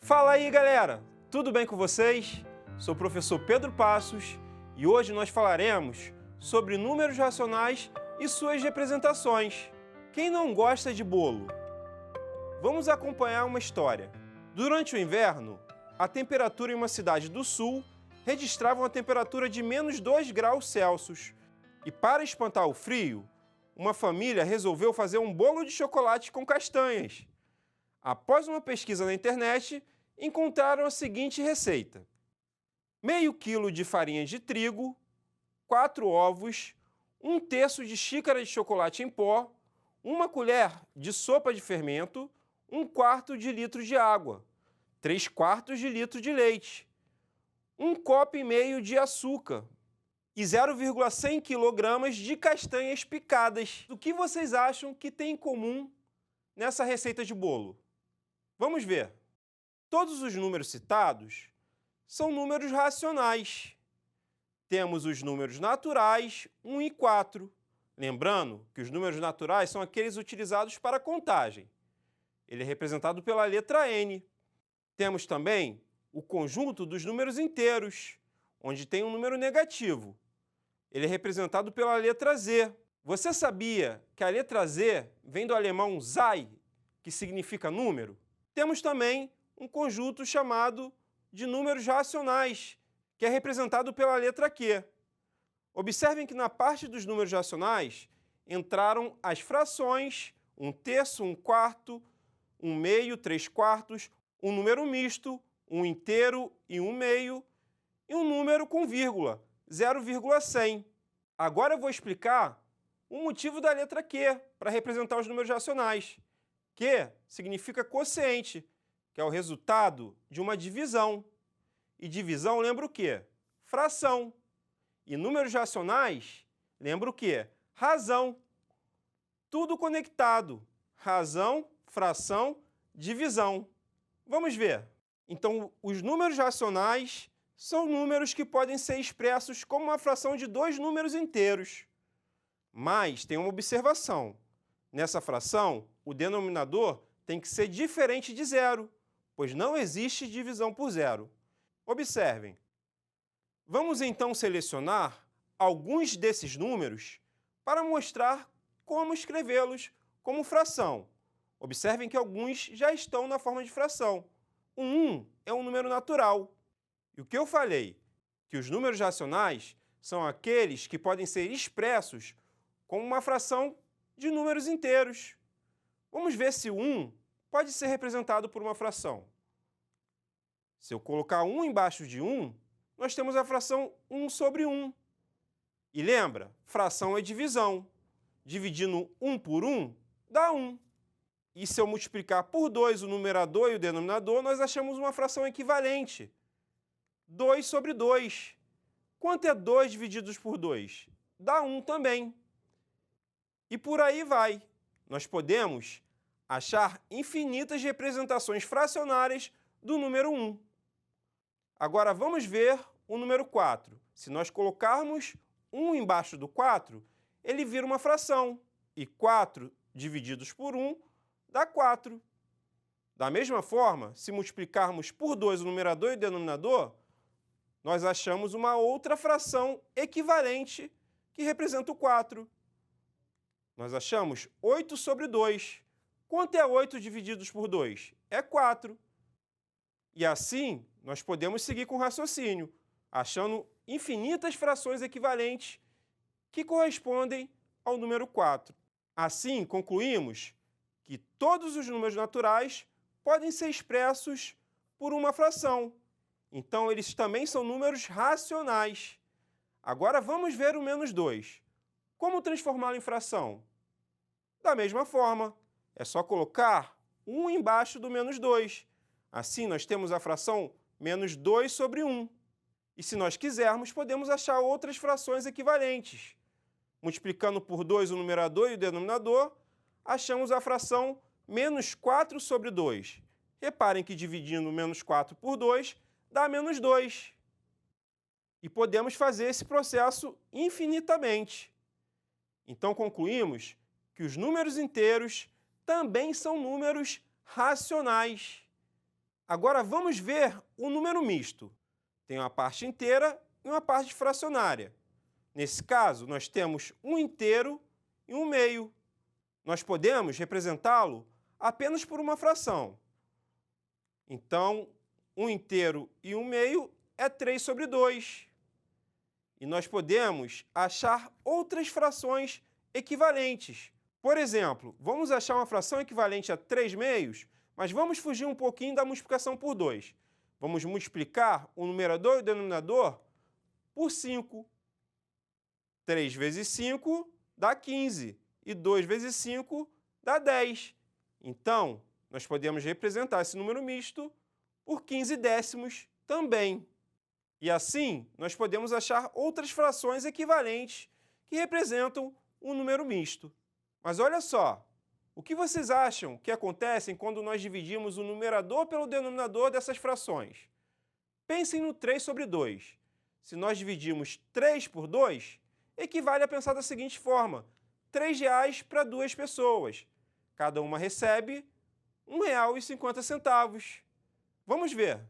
Fala aí, galera! Tudo bem com vocês? Sou o professor Pedro Passos e hoje nós falaremos sobre números racionais e suas representações. Quem não gosta de bolo? Vamos acompanhar uma história. Durante o inverno, a temperatura em uma cidade do sul registrava uma temperatura de menos 2 graus Celsius. E para espantar o frio, uma família resolveu fazer um bolo de chocolate com castanhas. Após uma pesquisa na internet, encontraram a seguinte receita: meio quilo de farinha de trigo, 4 ovos, 1/3 de xícara de chocolate em pó, 1 colher de sopa de fermento, 1/4 de litro de água, 3/4 de litro de leite, 1,5 copo de açúcar e 0,100 kg de castanhas picadas. O que vocês acham que tem em comum nessa receita de bolo? Vamos ver. Todos os números citados são números racionais. Temos os números naturais, 1 e 4. Lembrando que os números naturais são aqueles utilizados para contagem. Ele é representado pela letra N. Temos também o conjunto dos números inteiros, onde tem um número negativo. Ele é representado pela letra Z. Você sabia que a letra Z vem do alemão Zahl, que significa número? Temos também um conjunto chamado de números racionais, que é representado pela letra Q. Observem que na parte dos números racionais entraram as frações 1/3, 1/4, 1/2, 3/4, um número misto, 1 inteiro e 1/2, e um número com vírgula, 0,100. Agora eu vou explicar o motivo da letra Q para representar os números racionais. Q significa quociente, que é o resultado de uma divisão. E divisão lembra o quê? Fração. E números racionais lembra o quê? Razão. Tudo conectado. Razão, fração, divisão. Vamos ver. Então, os números racionais são números que podem ser expressos como uma fração de 2 números inteiros. Mas tem uma observação. Nessa fração, o denominador tem que ser diferente de zero, pois não existe divisão por zero. Observem. Vamos então selecionar alguns desses números para mostrar como escrevê-los como fração. Observem que alguns já estão na forma de fração. O 1 é um número natural. E o que eu falei? Que os números racionais são aqueles que podem ser expressos como uma fração de números inteiros. Vamos ver se o 1 pode ser representado por uma fração. Se eu colocar 1 embaixo de 1, nós temos a fração 1 sobre 1. E lembra, fração é divisão. Dividindo 1 por 1, dá 1. E se eu multiplicar por 2 o numerador e o denominador, nós achamos uma fração equivalente. 2 sobre 2. Quanto é 2 divididos por 2? Dá 1 também. E por aí vai. Nós podemos achar infinitas representações fracionárias do número 1. Agora vamos ver o número 4. Se nós colocarmos 1 embaixo do 4, ele vira uma fração. E 4 divididos por 1 dá 4. Da mesma forma, se multiplicarmos por 2 o numerador e o denominador, nós achamos uma outra fração equivalente que representa o 4. Nós achamos 8 sobre 2. Quanto é 8 divididos por 2? É 4. E assim, nós podemos seguir com o raciocínio, achando infinitas frações equivalentes que correspondem ao número 4. Assim, concluímos que todos os números naturais podem ser expressos por uma fração. Então, eles também são números racionais. Agora, vamos ver o menos 2. Como transformá-lo em fração? Da mesma forma, é só colocar 1 embaixo do menos 2. Assim, nós temos a fração menos 2 sobre 1. E se nós quisermos, podemos achar outras frações equivalentes. Multiplicando por 2 o numerador e o denominador, achamos a fração menos 4 sobre 2. Reparem que dividindo menos 4 por 2 dá menos 2. E podemos fazer esse processo infinitamente. Então, concluímos que os números inteiros também são números racionais. Agora vamos ver o número misto. Tem uma parte inteira e uma parte fracionária. Nesse caso, nós temos um inteiro e um meio. Nós podemos representá-lo apenas por uma fração. Então, um inteiro e um meio é 3/2. E nós podemos achar outras frações equivalentes. Por exemplo, vamos achar uma fração equivalente a 3 meios, mas vamos fugir um pouquinho da multiplicação por 2. Vamos multiplicar o numerador e o denominador por 5. 3 vezes 5 dá 15 e 2 vezes 5 dá 10. Então, nós podemos representar esse número misto por 15 décimos também. E assim, nós podemos achar outras frações equivalentes que representam um número misto. Mas olha só, o que vocês acham que acontece quando nós dividimos o numerador pelo denominador dessas frações? Pensem no 3/2. Se nós dividimos 3 por 2, equivale a pensar da seguinte forma: R$3 para 2 pessoas. Cada uma recebe R$1,50. Vamos ver.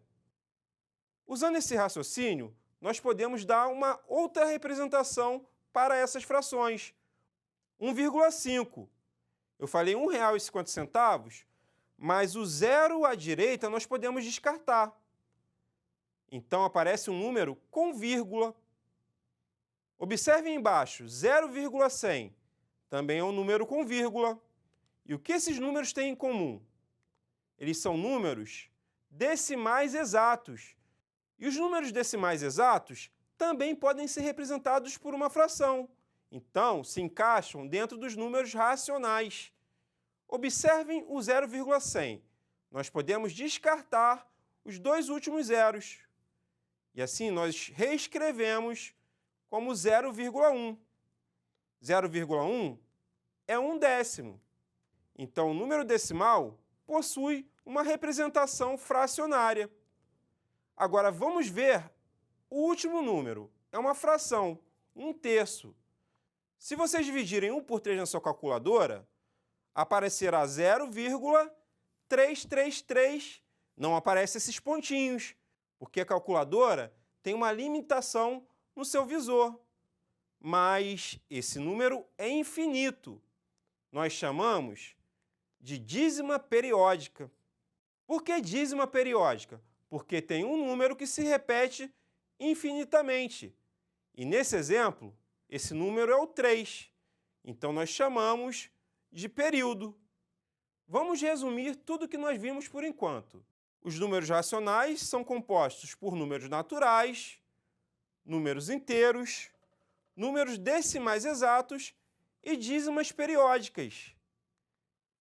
Usando esse raciocínio, nós podemos dar uma outra representação para essas frações. 1,5. Eu falei R$1,50, mas o zero à direita nós podemos descartar. Então aparece um número com vírgula. Observem embaixo, 0,100 também é um número com vírgula. E o que esses números têm em comum? Eles são números decimais exatos. E os números decimais exatos também podem ser representados por uma fração. Então, se encaixam dentro dos números racionais. Observem o 0,100. Nós podemos descartar os dois últimos zeros. E assim nós reescrevemos como 0,1. 0,1 é 1/10. Então, o número decimal possui uma representação fracionária. Agora, vamos ver o último número. É uma fração, 1/3. Se vocês dividirem 1 por 3 na sua calculadora, aparecerá 0,333. Não aparecem esses pontinhos, porque a calculadora tem uma limitação no seu visor. Mas esse número é infinito. Nós chamamos de dízima periódica. Por que dízima periódica? Porque tem um número que se repete infinitamente. E nesse exemplo, esse número é o 3. Então nós chamamos de período. Vamos resumir tudo o que nós vimos por enquanto. Os números racionais são compostos por números naturais, números inteiros, números decimais exatos e dízimas periódicas.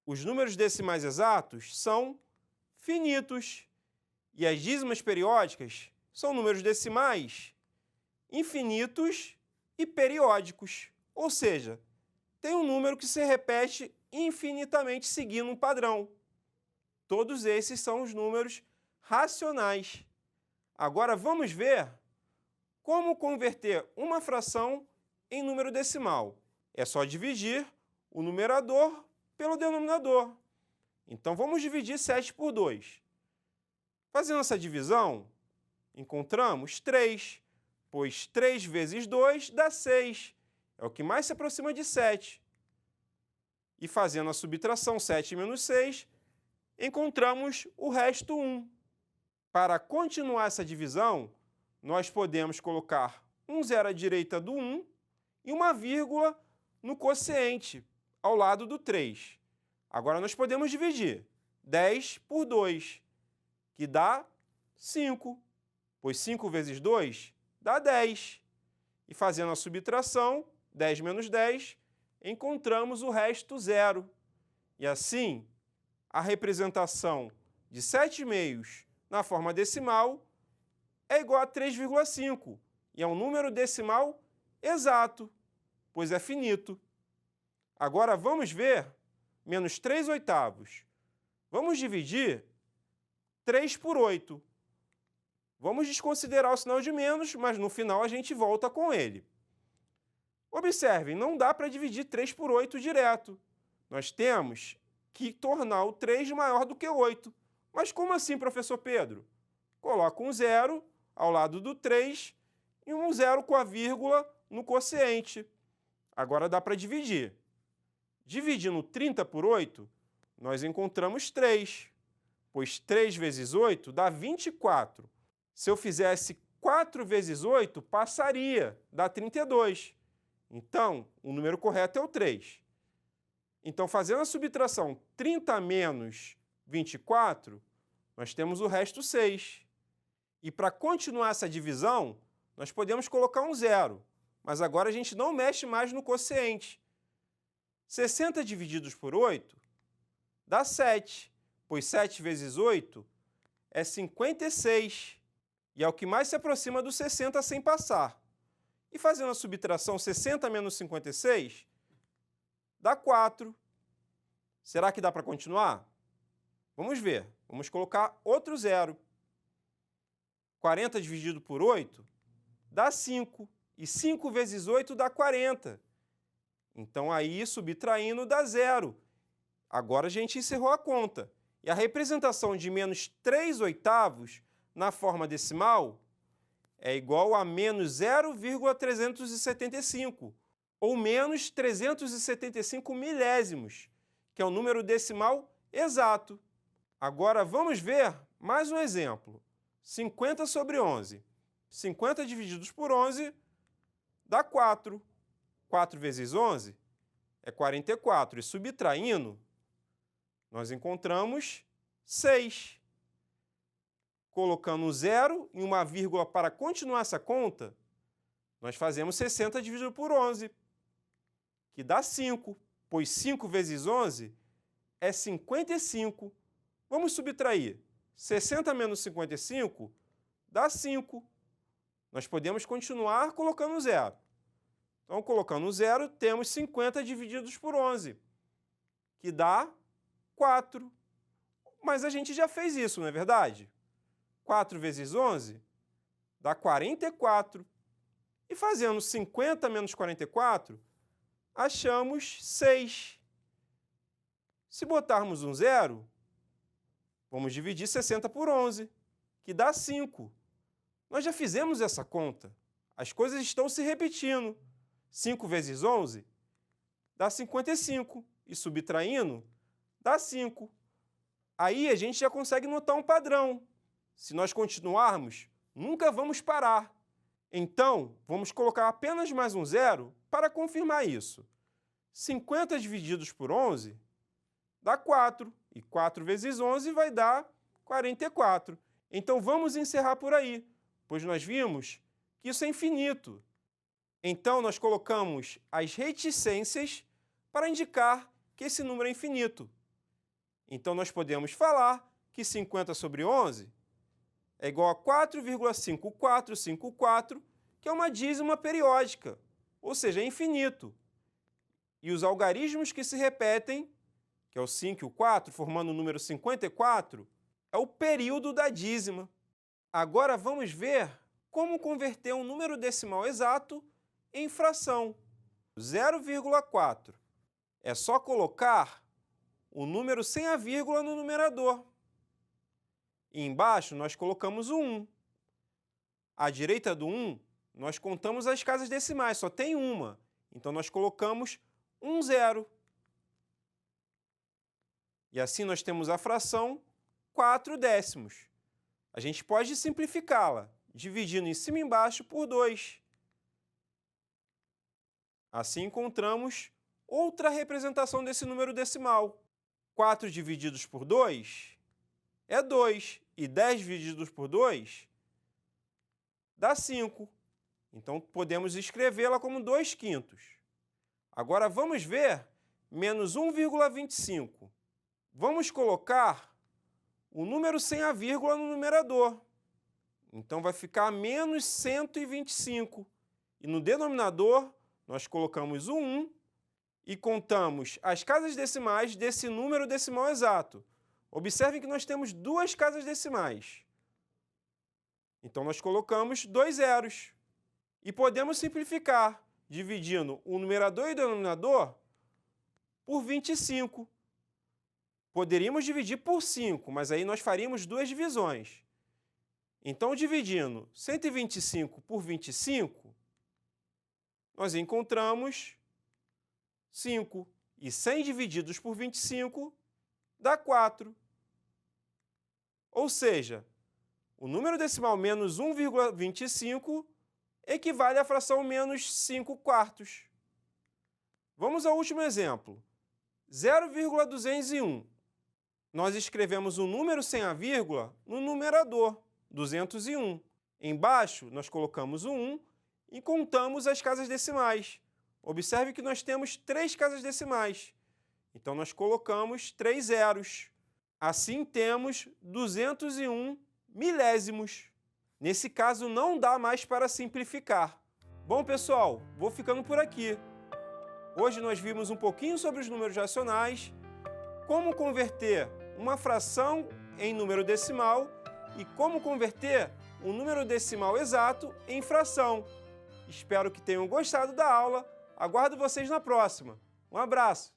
Os números decimais exatos são finitos e as dízimas periódicas são números decimais infinitos e periódicos, ou seja, tem um número que se repete infinitamente seguindo um padrão. Todos esses são os números racionais. Agora vamos ver como converter uma fração em número decimal. É só dividir o numerador pelo denominador. Então vamos dividir 7 por 2. Fazendo essa divisão, encontramos 3, pois 3 vezes 2 dá 6. É o que mais se aproxima de 7. E fazendo a subtração 7 menos 6, encontramos o resto 1. Para continuar essa divisão, nós podemos colocar um zero à direita do 1 e uma vírgula no quociente, ao lado do 3. Agora nós podemos dividir 10 por 2, que dá 5, pois 5 vezes 2 dá 10. E fazendo a subtração, 10 menos 10, encontramos o resto 0. E assim, a representação de 7 meios na forma decimal é igual a 3,5, e é um número decimal exato, pois é finito. Agora vamos ver menos 3/8. Vamos dividir 3 por 8. Vamos desconsiderar o sinal de menos, mas no final a gente volta com ele. Observem, não dá para dividir 3 por 8 direto. Nós temos que tornar o 3 maior do que 8. Mas como assim, professor Pedro? Coloca um zero ao lado do 3 e um zero com a vírgula no quociente. Agora dá para dividir. Dividindo 30 por 8, nós encontramos 3, pois 3 vezes 8 dá 24. Se eu fizesse 4 vezes 8, passaria, dá 32. Então, o número correto é o 3. Então, fazendo a subtração 30 menos 24, nós temos o resto 6. E para continuar essa divisão, nós podemos colocar um zero, mas agora a gente não mexe mais no quociente. 60 divididos por 8 dá 7, pois 7 vezes 8 é 56, e é o que mais se aproxima do 60 sem passar. E fazendo a subtração 60 menos 56, dá 4. Será que dá para continuar? Vamos ver. Vamos colocar outro zero. 40 dividido por 8 dá 5, e 5 vezes 8 dá 40. Então, aí, subtraindo, dá 0. Agora a gente encerrou a conta. E a representação de menos 3/8 na forma decimal é igual a menos 0,375, ou menos 375 milésimos, que é o número decimal exato. Agora vamos ver mais um exemplo. 50 sobre 11. 50 divididos por 11 dá 4. 4 vezes 11 é 44. E subtraindo, nós encontramos 6. Colocando um zero e uma vírgula para continuar essa conta, nós fazemos 60 dividido por 11, que dá 5, pois 5 vezes 11 é 55. Vamos subtrair. 60 menos 55 dá 5. Nós podemos continuar colocando zero. Então, colocando zero, temos 50 divididos por 11, que dá 4. Mas a gente já fez isso, não é verdade? 4 vezes 11 dá 44. E fazendo 50 menos 44, achamos 6. Se botarmos um zero, vamos dividir 60 por 11, que dá 5. Nós já fizemos essa conta. As coisas estão se repetindo. 5 vezes 11 dá 55. E subtraindo, dá 5. Aí a gente já consegue notar um padrão. Se nós continuarmos, nunca vamos parar. Então, vamos colocar apenas mais um zero para confirmar isso. 50 divididos por 11 dá 4. E 4 vezes 11 vai dar 44. Então, vamos encerrar por aí, pois nós vimos que isso é infinito. Então, nós colocamos as reticências para indicar que esse número é infinito. Então, nós podemos falar que 50 sobre 11 é igual a 4,5454, que é uma dízima periódica, ou seja, é infinito. E os algarismos que se repetem, que é o 5 e o 4, formando o número 54, é o período da dízima. Agora vamos ver como converter um número decimal exato em fração. 0,4. É só colocar o número sem a vírgula no numerador. E embaixo nós colocamos o 1. À direita do 1, nós contamos as casas decimais, só tem uma. Então nós colocamos um zero. E assim nós temos a fração 4 décimos. A gente pode simplificá-la, dividindo em cima e embaixo por 2. Assim encontramos outra representação desse número decimal. 4 divididos por 2 é 2. E 10 divididos por 2 dá 5. Então, podemos escrevê-la como 2/5. Agora, vamos ver menos 1,25. Vamos colocar o número sem a vírgula no numerador. Então, vai ficar menos 125. E no denominador, nós colocamos o 1 e contamos as casas decimais desse número decimal exato. Observem que nós temos duas casas decimais. Então, nós colocamos 2 zeros. E podemos simplificar, dividindo o numerador e o denominador por 25. Poderíamos dividir por 5, mas aí nós faríamos duas divisões. Então, dividindo 125 por 25, nós encontramos 5. E 100 divididos por 25 dá 4. Ou seja, o número decimal menos 1,25 equivale à fração menos 5 quartos. Vamos ao último exemplo. 0,201. Nós escrevemos o número sem a vírgula no numerador, 201. Embaixo, nós colocamos o 1 e contamos as casas decimais. Observe que nós temos 3 casas decimais. Então, nós colocamos 3 zeros. Assim, temos 201 milésimos. Nesse caso, não dá mais para simplificar. Bom, pessoal, vou ficando por aqui. Hoje nós vimos um pouquinho sobre os números racionais, como converter uma fração em número decimal e como converter um número decimal exato em fração. Espero que tenham gostado da aula. Aguardo vocês na próxima. Um abraço!